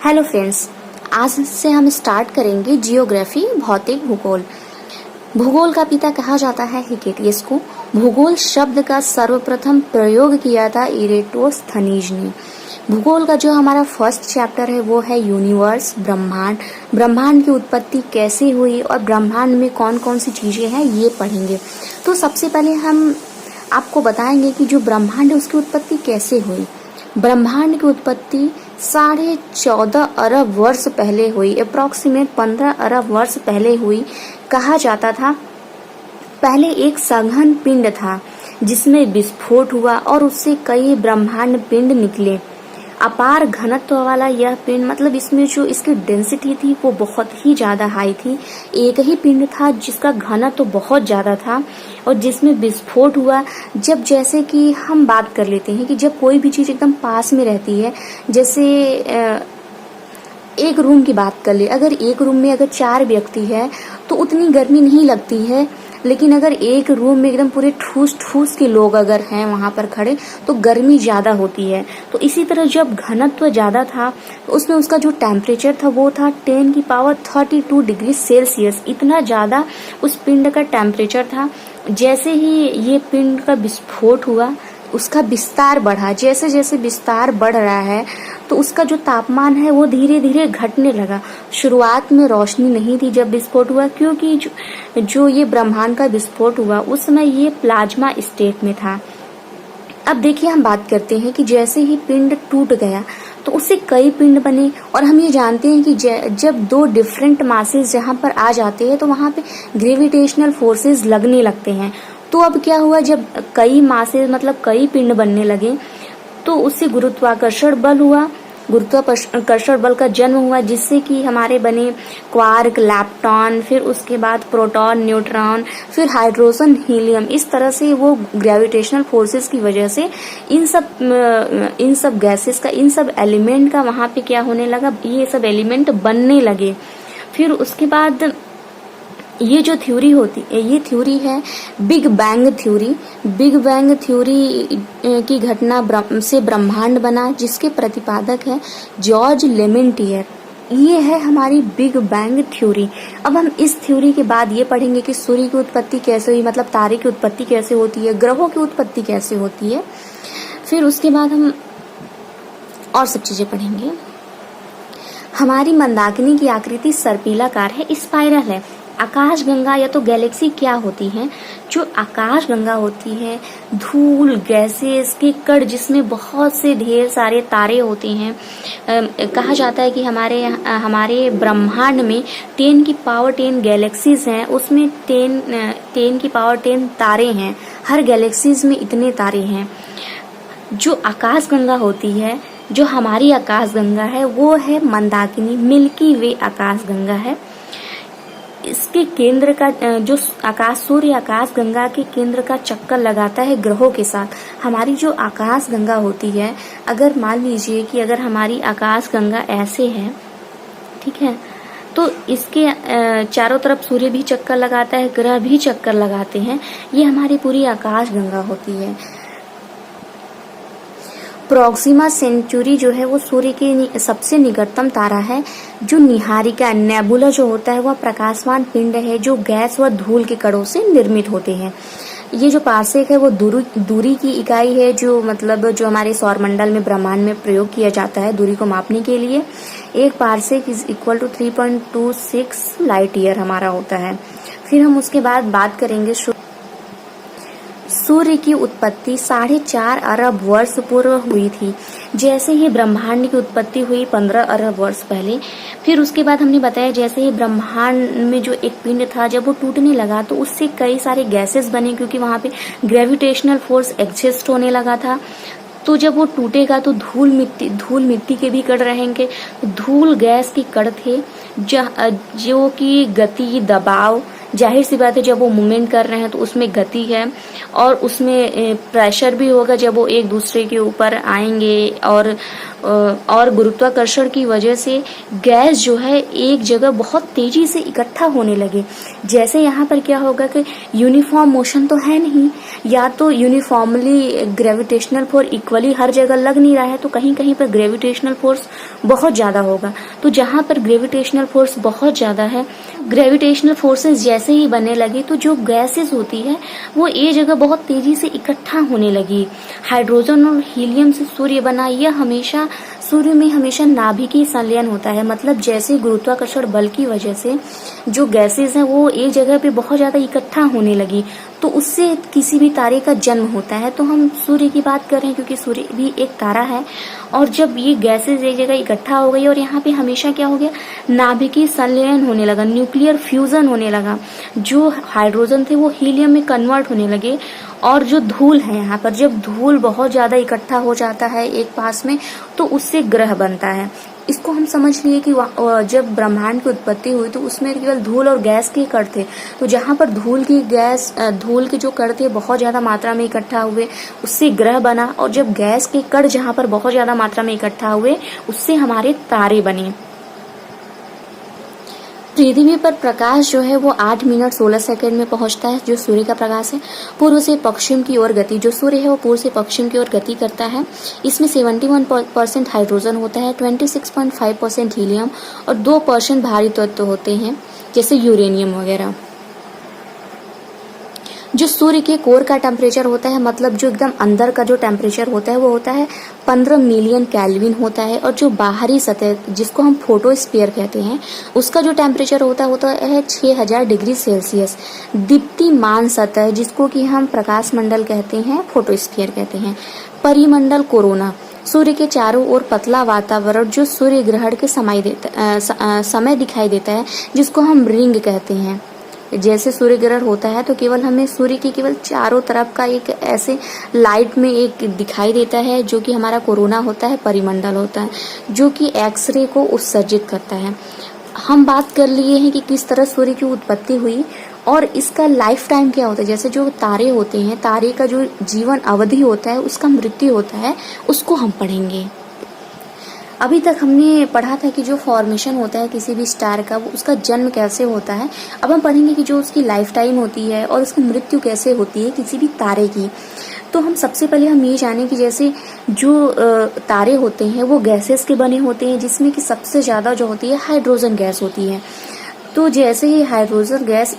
Hello friends, आज से हम स्टार्ट करेंगे जियोग्राफी, भौतिक भूगोल। भूगोल का पिता कहा जाता है हिकेटियस को। भूगोल शब्द का सर्वप्रथम प्रयोग किया था इरेटोस्थनीज ने। भूगोल का जो हमारा फर्स्ट चैप्टर है वो है यूनिवर्स, ब्रह्मांड। ब्रह्मांड की उत्पत्ति कैसे हुई और ब्रह्मांड में कौन कौन सी चीजें हैं ये पढ़ेंगे। तो सबसे पहले हम आपको बताएंगे कि जो ब्रह्मांड है उसकी उत्पत्ति कैसे हुई। ब्रह्मांड की उत्पत्ति 14.5 अरब वर्ष पहले हुई, अप्रॉक्सीमेट 15 अरब वर्ष पहले हुई। कहा जाता था पहले एक सघन पिंड था जिसमें विस्फोट हुआ और उससे कई ब्रह्मांड पिंड निकले। अपार घनत्व वाला यह पिंड, मतलब इसमें जो इसकी डेंसिटी थी वो बहुत ही ज्यादा हाई थी। एक ही पिंड था जिसका घनत्व बहुत ज्यादा था और जिसमें विस्फोट हुआ। जब जैसे कि हम बात कर लेते हैं कि जब कोई भी चीज एकदम पास में रहती है, जैसे एक रूम की बात कर ले, अगर एक रूम में अगर 4 व्यक्ति है तो उतनी गर्मी नहीं लगती है, लेकिन अगर एक रूम में एकदम पूरे ठूस ठूस के लोग अगर हैं वहां पर खड़े तो गर्मी ज्यादा होती है। तो इसी तरह जब घनत्व ज्यादा था तो उसमें उसका जो टेम्परेचर था वो था 10 की पावर 32 डिग्री सेल्सियस। इतना ज्यादा उस पिंड का टेम्परेचर था। जैसे ही ये पिंड का विस्फोट हुआ उसका विस्तार बढ़ा। जैसे जैसे विस्तार बढ़ रहा है तो उसका जो तापमान है वो धीरे धीरे घटने लगा। शुरुआत में रोशनी नहीं थी जब विस्फोट हुआ, क्योंकि जो ये ब्रह्मांड का विस्फोट हुआ उस समय ये प्लाज्मा स्टेट में था। अब देखिए हम बात करते हैं कि जैसे ही पिंड टूट गया तो उससे कई पिंड बने। और हम ये जानते हैं कि जब 2 डिफरेंट मासेस जहां पर आ जाते हैं तो वहां पे ग्रेविटेशनल फोर्सेस लगने लगते हैं। तो अब क्या हुआ, जब कई मासेस मतलब कई पिंड बनने लगे तो उससे गुरुत्वाकर्षण बल हुआ। गुरुत्वाकर्षण बल का जन्म हुआ जिससे कि हमारे बने क्वार्क, लैप्टॉन, फिर उसके बाद प्रोटॉन, न्यूट्रॉन, फिर हाइड्रोजन, हीलियम। इस तरह से वो ग्रेविटेशनल फोर्सेस की वजह से इन सब गैसेस का, इन सब एलिमेंट का वहां पे क्या होने लगा, ये सब एलिमेंट बनने लगे। फिर उसके बाद ये जो थ्योरी होती है ये थ्योरी है big bang theory. Big bang theory की घटना से ब्रह्मांड बना, जिसके प्रतिपादक है जॉर्ज लेमेंटियर। ये है हमारी बिग बैंग थ्योरी। अब हम इस थ्योरी के बाद ये पढ़ेंगे कि सूर्य की उत्पत्ति कैसे हुई, मतलब तारे की उत्पत्ति कैसे होती है, ग्रहों की उत्पत्ति कैसे होती है। फिर उसके बाद हम और सब चीजें पढ़ेंगे। हमारी मंदाकिनी की आकृति सर्पिलाकार है, स्पाइरल है। आकाश गंगा या तो गैलेक्सी क्या होती है? जो आकाश गंगा होती है धूल, गैसेस के कण, जिसमें बहुत से ढेर सारे तारे होते हैं। कहा जाता है कि हमारे ब्रह्मांड में 10 की पावर 10 गैलेक्सीज हैं, उसमें 10 की पावर 10 तारे हैं। हर गैलेक्सीज में इतने तारे हैं। जो आकाश गंगा होती है, जो हमारी आकाश गंगा है वो है मंदाकिनी, मिल्की वे आकाश गंगा है। इसके केंद्र का जो सूर्य आकाश गंगा के केंद्र का चक्कर लगाता है ग्रहों के साथ। हमारी जो आकाश गंगा होती है, अगर मान लीजिए कि अगर हमारी आकाश गंगा ऐसे है, ठीक है, तो इसके चारों तरफ सूर्य भी चक्कर लगाता है, ग्रह भी चक्कर लगाते हैं। ये हमारी पूरी आकाश गंगा होती है। प्रोक्सिमा सेंचुरी जो है वो सूर्य के सबसे निकटतम तारा है। जो निहारिका, नेबुला जो होता है वह प्रकाशमान पिंड है जो गैस व धूल के कणों से निर्मित होते हैं। ये जो पार्सेक है वो दूरी की इकाई है, जो मतलब जो हमारे सौरमंडल में, ब्रह्मांड में प्रयोग किया जाता है दूरी को मापने के लिए। एक parsec is equal to 3.26 light year हमारा होता है। फिर हम उसके बाद बात करेंगे सूर्य की उत्पत्ति 4.5 अरब वर्ष पूर्व हुई थी। जैसे ही ब्रह्मांड की उत्पत्ति हुई 15 अरब वर्ष पहले। फिर उसके बाद हमने बताया जैसे ही ब्रह्मांड में जो एक पिंड था जब वो टूटने लगा तो उससे कई सारे गैसेस बने, क्योंकि वहां पे ग्रेविटेशनल फोर्स एग्जिस्ट होने लगा था। तो जब वो टूटेगा तो धूल मिट्टी के भी कण रहेंगे। धूल गैस के कण थे जो कि गति, दबाव जाहिर सी बात है जब वो मूवमेंट कर रहे हैं तो उसमें गति है और उसमें प्रेशर भी होगा जब वो एक दूसरे के ऊपर आएंगे और गुरुत्वाकर्षण की वजह से गैस जो है एक जगह बहुत तेजी से इकट्ठा होने लगे। जैसे यहाँ पर क्या होगा कि यूनिफॉर्म मोशन तो है नहीं, या तो यूनिफॉर्मली ग्रेविटेशनल फोर्स इक्वली हर जगह लग नहीं रहा है, तो कहीं कहीं पर ग्रेविटेशनल फोर्स बहुत ज्यादा होगा। तो जहाँ पर ग्रेविटेशनल फोर्स बहुत ज्यादा है, ग्रेविटेशनल फोर्सेस जैसे ही बनने लगे तो जो गैसेस होती है वो एक जगह बहुत तेजी से इकट्ठा होने लगी। हाइड्रोजन और हीलियम से सूर्य बना। यह हमेशा सूर्य में हमेशा नाभिकीय संलयन होता है, मतलब जैसे गुरुत्वाकर्षण बल की वजह से जो गैसेस हैं वो एक जगह पे बहुत ज्यादा इकट्ठा होने लगी, तो उससे किसी भी तारे का जन्म होता है। तो हम सूर्य की बात कर रहे हैं क्योंकि सूर्य भी एक तारा है, और जब ये गैसेस एक जगह इकट्ठा हो गई और यहाँ पे हमेशा क्या हो गया, नाभिकीय संलयन होने लगा, न्यूक्लियर फ्यूजन होने लगा। जो हाइड्रोजन थे वो हीलियम में कन्वर्ट होने लगे, और जो धूल है यहाँ पर, जब धूल बहुत ज्यादा इकट्ठा हो जाता है एक पास में तो उससे ग्रह बनता है। इसको हम समझ लिए कि जब ब्रह्मांड की उत्पत्ति हुई तो उसमें केवल धूल और गैस के कण थे, तो जहाँ पर धूल के जो कण थे बहुत ज्यादा मात्रा में इकट्ठा हुए, उससे ग्रह बना, और जब गैस के कण जहाँ पर बहुत ज्यादा मात्रा में इकट्ठा हुए उससे हमारे तारे बने। पृथ्वी पर प्रकाश जो है वो 8 मिनट 16 सेकंड में पहुंचता है, जो सूर्य का प्रकाश है। पूर्व से पश्चिम की ओर गति, जो सूर्य है वो पूर्व से पश्चिम की ओर गति करता है। इसमें 71% हाइड्रोजन होता है, 26.5% हीलियम और 2% भारी तत्व होते हैं जैसे यूरेनियम वगैरह। जो सूर्य के कोर का टेम्परेचर होता है, मतलब जो एकदम अंदर का जो टेम्परेचर होता है वो होता है 15 मिलियन केल्विन होता है, और जो बाहरी सतह जिसको हम फोटोस्फीयर कहते हैं उसका जो टेम्परेचर होता है 6000 डिग्री सेल्सियस। दीप्तिमान सतह जिसको कि हम प्रकाश मंडल कहते हैं, फोटोस्फीयर कहते हैं। परिमंडल कोरोना, सूर्य के चारों ओर पतला वातावरण जो सूर्य ग्रहण के समय दिखाई देता है, जिसको हम रिंग कहते हैं। जैसे सूर्य ग्रहण होता है तो केवल हमें सूर्य के केवल चारों तरफ का एक ऐसे लाइट में एक दिखाई देता है, जो कि हमारा कोरोना होता है, परिमंडल होता है, जो कि एक्सरे को उत्सर्जित करता है। हम बात कर लिए हैं कि किस तरह सूर्य की उत्पत्ति हुई और इसका लाइफ टाइम क्या होता है। जैसे जो तारे होते हैं, तारे का जो जीवन अवधि होता है, उसका मृत्यु होता है, उसको हम पढ़ेंगे। अभी तक हमने पढ़ा था कि जो फॉर्मेशन होता है किसी भी स्टार का, वो उसका जन्म कैसे होता है। अब हम पढ़ेंगे कि जो उसकी लाइफ टाइम होती है और उसकी मृत्यु कैसे होती है किसी भी तारे की। तो हम सबसे पहले हम ये जानें कि जैसे जो तारे होते हैं वो गैसेस के बने होते हैं, जिसमें कि सबसे ज्यादा जो होती है हाइड्रोजन गैस होती है। तो जैसे ही हाइड्रोजन गैस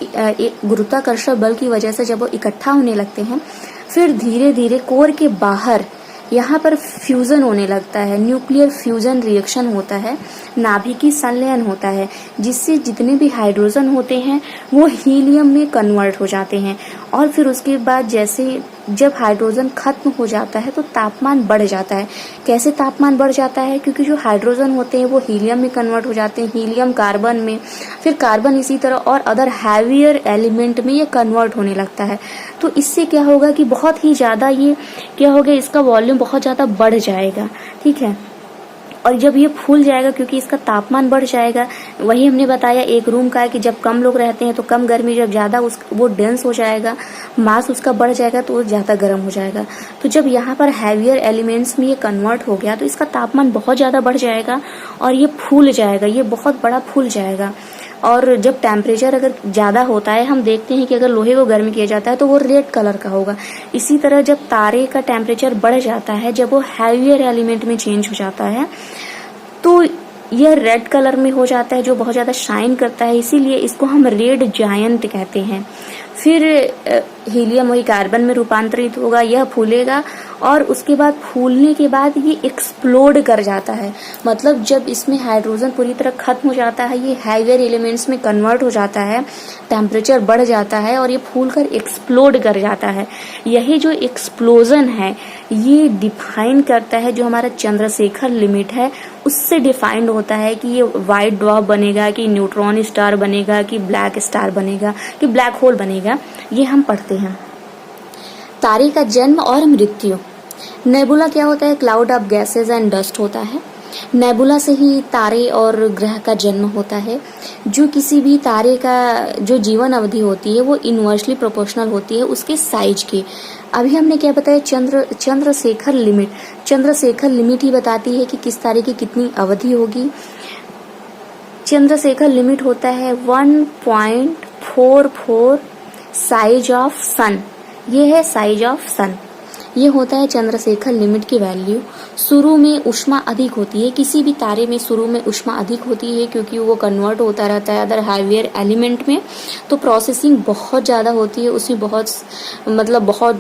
गुरुत्वाकर्षण बल की वजह से जब वो इकट्ठा होने लगते हैं, फिर धीरे धीरे कोर के बाहर यहाँ पर फ्यूजन होने लगता है, न्यूक्लियर फ्यूजन रिएक्शन होता है, नाभिकीय संलयन होता है, जिससे जितने भी हाइड्रोजन होते हैं वो हीलियम में कन्वर्ट हो जाते हैं। और फिर उसके बाद जैसे जब हाइड्रोजन खत्म हो जाता है तो तापमान बढ़ जाता है। कैसे तापमान बढ़ जाता है? क्योंकि जो हाइड्रोजन होते हैं वो हीलियम में कन्वर्ट हो जाते हैं, हीलियम कार्बन में, फिर कार्बन इसी तरह और अदर हैवियर एलिमेंट में ये कन्वर्ट होने लगता है। तो इससे क्या होगा कि बहुत ही ज्यादा ये क्या होगा, इसका वॉल्यूम बहुत ज्यादा बढ़ जाएगा, ठीक है। और जब ये फूल जाएगा क्योंकि इसका तापमान बढ़ जाएगा, वही हमने बताया एक रूम का है कि जब कम लोग रहते हैं तो कम गर्मी, जब ज्यादा वो डेंस हो जाएगा, मास उसका बढ़ जाएगा तो वो ज्यादा गर्म हो जाएगा। तो जब यहाँ पर हैवियर एलिमेंट्स में ये कन्वर्ट हो गया तो इसका तापमान बहुत ज्यादा बढ़ जाएगा और ये फूल जाएगा, ये बहुत बड़ा फूल जाएगा। और जब टेम्परेचर अगर ज्यादा होता है, हम देखते हैं कि अगर लोहे को गर्म किया जाता है तो वो रेड कलर का होगा। इसी तरह जब तारे का टेम्परेचर बढ़ जाता है, जब वो हैवियर एलिमेंट में चेंज हो जाता है तो यह रेड कलर में हो जाता है, जो बहुत ज्यादा शाइन करता है, इसीलिए इसको हम रेड जायंट कहते हैं। फिर हीलियम वही कार्बन में रूपांतरित होगा, यह फूलेगा और उसके बाद फूलने के बाद ये एक्सप्लोड कर जाता है। मतलब जब इसमें हाइड्रोजन पूरी तरह खत्म हो जाता है, ये हैवियर एलिमेंट्स में कन्वर्ट हो जाता है, टेम्परेचर बढ़ जाता है और ये फूल कर एक्सप्लोड कर जाता है। यही जो एक्सप्लोजन है ये डिफाइन करता है, जो हमारा चंद्रशेखर लिमिट है उससे डिफाइंड होता है कि ये व्हाइट ड्वार्फ बनेगा, कि न्यूट्रॉन स्टार बनेगा, कि ब्लैक स्टार बनेगा, कि ब्लैक होल बनेगा, ये हम पढ़ते हैं। तारे का जन्म और मृत्यु। नेबुला क्या होता है? Cloud of gases and dust होता है। नेबुला से ही तारे और ग्रह का जन्म होता है। जो किसी भी तारे का जो जीवन अवधि होती है वो इनवर्सली प्रोपोर्शनल होती है उसके साइज के। अभी हमने क्या बताया, चंद्रशेखर लिमिट। चंद्रशेखर लिमिट ही बताती है कि किस तारे की कितनी अवधि होगी। चंद्रशेखर लिमिट होता है 1.44 साइज ऑफ सन। ये है साइज ऑफ सन, ये होता है चंद्रशेखर लिमिट की वैल्यू। शुरू में ऊष्मा अधिक होती है, किसी भी तारे में शुरू में ऊष्मा अधिक होती है क्योंकि वो कन्वर्ट होता रहता है अदर हाईवेयर एलिमेंट में, तो प्रोसेसिंग बहुत ज़्यादा होती है, उसमें बहुत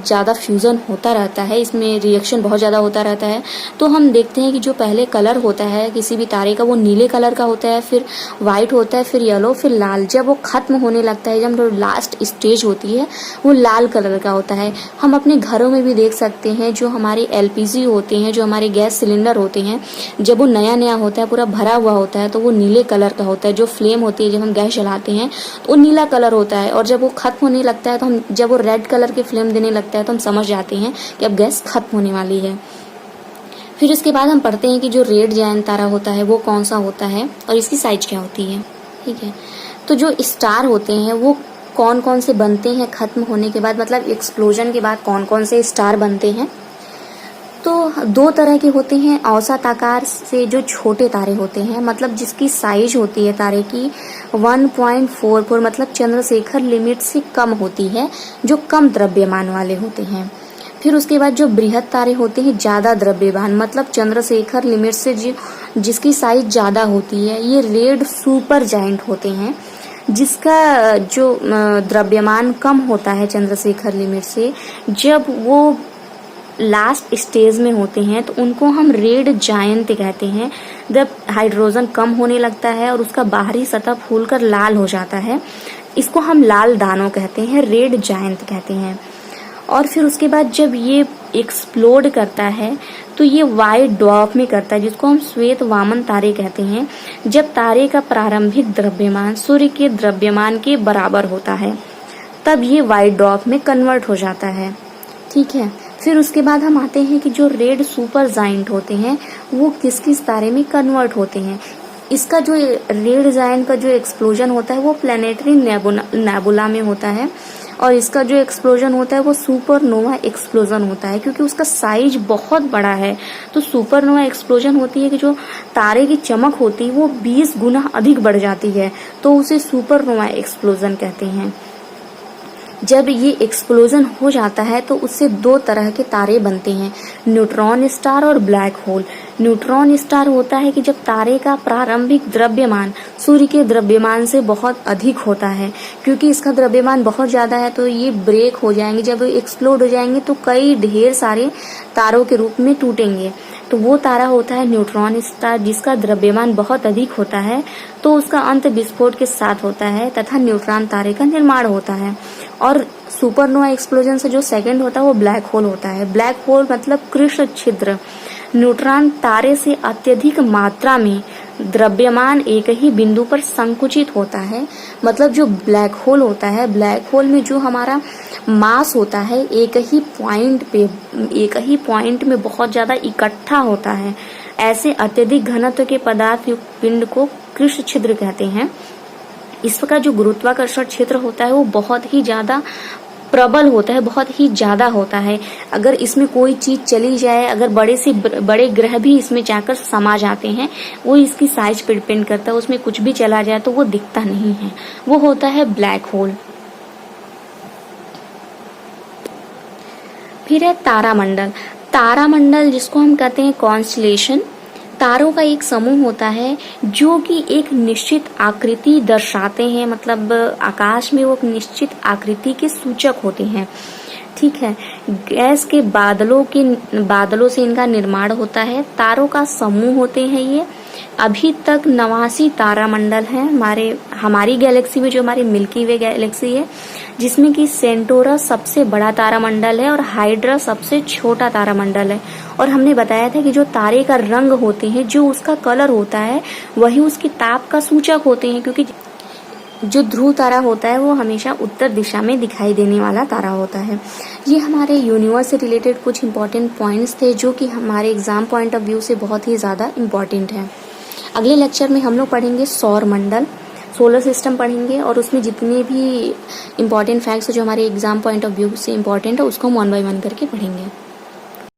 ज़्यादा फ्यूज़न होता रहता है, इसमें रिएक्शन बहुत ज़्यादा होता रहता है। तो हम देखते हैं कि जो पहले कलर होता है किसी भी तारे का वो नीले कलर का होता है, फिर वाइट होता है, फिर येलो, फिर लाल। जब वो खत्म होने लगता है, जब लास्ट स्टेज होती है वो लाल कलर का होता है। हम अपने घरों में भी देख सकते हैं, जो हमारे एलपीजी होते हैं, जो हमारे गैस सिलेंडर होते हैं, जब वो नया नया होता है, पूरा भरा हुआ होता है, तो वो नीले कलर का होता है। जो फ्लेम होती है जब हम गैस जलाते हैं तो वो नीला कलर होता है, और जब वो खत्म होने लगता है तो हम जब वो रेड कलर के फ्लेम देने लगता है तो हम समझ जाते हैं कि अब गैस खत्म होने वाली है। फिर इसके बाद हम पढ़ते हैं कि जो रेड जायंट तारा होता है वो कौन सा होता है और इसकी साइज क्या होती है। ठीक है, तो जो स्टार होते हैं वो कौन कौन से बनते हैं खत्म होने के बाद, मतलब एक्सप्लोजन के बाद कौन कौन से स्टार बनते हैं। तो दो तरह के होते हैं। औसत आकार से जो छोटे तारे होते हैं, मतलब जिसकी साइज होती है तारे की 1.44, मतलब चंद्रशेखर लिमिट से कम होती है, जो कम द्रव्यमान वाले होते हैं। फिर उसके बाद जो बृहद तारे होते हैं ज़्यादा द्रव्यमान, मतलब चंद्रशेखर लिमिट से जिसकी साइज ज़्यादा होती है, ये रेड सुपर जायंट होते हैं। जिसका जो द्रव्यमान कम होता है चंद्रशेखर लिमिट से, जब वो लास्ट स्टेज में होते हैं तो उनको हम रेड जायंट कहते हैं। जब हाइड्रोजन कम होने लगता है और उसका बाहरी सतह फूलकर लाल हो जाता है, इसको हम लाल दानव कहते हैं, रेड जायंट कहते हैं। और फिर उसके बाद जब ये एक्सप्लोड करता है तो ये वाइट ड्वार्फ में करता है, जिसको हम श्वेत वामन तारे कहते हैं। जब तारे का प्रारंभिक द्रव्यमान सूर्य के द्रव्यमान के बराबर होता है, तब ये वाइट ड्वार्फ में कन्वर्ट हो जाता है। ठीक है, फिर उसके बाद हम आते हैं कि जो रेड सुपर जायंट होते हैं वो किस किस तारे में कन्वर्ट होते हैं। इसका जो रेड जायंट का जो एक्सप्लोजन होता है वो प्लैनेटरी नेबुला में होता है, और इसका जो एक्सप्लोजन होता है वो सुपरनोवा एक्सप्लोजन होता है, क्योंकि उसका साइज बहुत बड़ा है। तो सुपरनोवा एक्सप्लोजन होती है कि जो तारे की चमक होती है वो 20 गुना अधिक बढ़ जाती है, तो उसे सुपरनोवा एक्सप्लोजन कहते हैं। जब ये एक्सप्लोजन हो जाता है तो उससे दो तरह के तारे बनते हैं, न्यूट्रॉन स्टार और ब्लैक होल। न्यूट्रॉन स्टार होता है कि जब तारे का प्रारंभिक द्रव्यमान सूर्य के द्रव्यमान से बहुत अधिक होता है, क्योंकि इसका द्रव्यमान बहुत ज़्यादा है तो ये ब्रेक हो जाएंगे, जब एक्सप्लोड हो जाएंगे तो कई ढेर सारे तारों के रूप में टूटेंगे। तो वो तारा होता है न्यूट्रॉन स्टार, जिसका द्रव्यमान बहुत अधिक होता है, तो उसका अंत विस्फोट के साथ होता है तथा न्यूट्रॉन तारे का निर्माण होता है। और सुपरनोवा एक्सप्लोजन से जो सेकंड होता है वो ब्लैक होल होता है। ब्लैक होल मतलब कृष्ण छिद्र। न्यूट्रॉन तारे से अत्यधिक मात्रा में द्रव्यमान एक ही बिंदु पर संकुचित होता है। मतलब जो ब्लैक होल होता है, ब्लैक होल में जो हमारा मास होता है एक ही पॉइंट में बहुत ज्यादा इकट्ठा होता है। ऐसे अत्यधिक घनत्व के पदार्थ युक्त पिंड को कृष्ण छिद्र कहते हैं। इसका जो गुरुत्वाकर्षण क्षेत्र होता है वो बहुत ही ज्यादा प्रबल होता है, बहुत ही ज्यादा होता है। अगर इसमें कोई चीज चली जाए, अगर बड़े से बड़े ग्रह भी इसमें जाकर समा जाते हैं, वो इसकी साइज पर डिपेंड करता है। उसमें कुछ भी चला जाए तो वो दिखता नहीं है, वो होता है ब्लैक होल। फिर है तारामंडल। तारामंडल जिसको हम कहते हैं कॉन्स्टलेशन, तारों का एक समूह होता है जो कि एक निश्चित आकृति दर्शाते हैं, मतलब आकाश में वो एक निश्चित आकृति के सूचक होते हैं। ठीक है, गैस के बादलों से इनका निर्माण होता है। तारों का समूह होते हैं ये। अभी तक 89 तारामंडल हैं हमारी गैलेक्सी में, जो हमारी मिल्की वे गैलेक्सी है, जिसमें कि सेंटोरस सबसे बड़ा तारामंडल है और हाइड्रा सबसे छोटा तारामंडल है। और हमने बताया था कि जो तारे का रंग होते हैं, जो उसका कलर होता है, वही उसके ताप का सूचक होते हैं, क्योंकि जो ध्रुव तारा होता है वो हमेशा उत्तर दिशा में दिखाई देने वाला तारा होता है। ये हमारे यूनिवर्स से रिलेटेड कुछ इंपॉर्टेंट पॉइंट्स थे जो कि हमारे एग्जाम पॉइंट ऑफ व्यू से बहुत ही ज़्यादा इम्पॉर्टेंट है। अगले लेक्चर में हम लोग पढ़ेंगे सौर मंडल, सोलर सिस्टम पढ़ेंगे और उसमें जितने भी इम्पॉर्टेंट फैक्ट्स जो हमारे एग्जाम पॉइंट ऑफ व्यू से इम्पॉर्टेंट है उसको हम 1 by 1 करके पढ़ेंगे।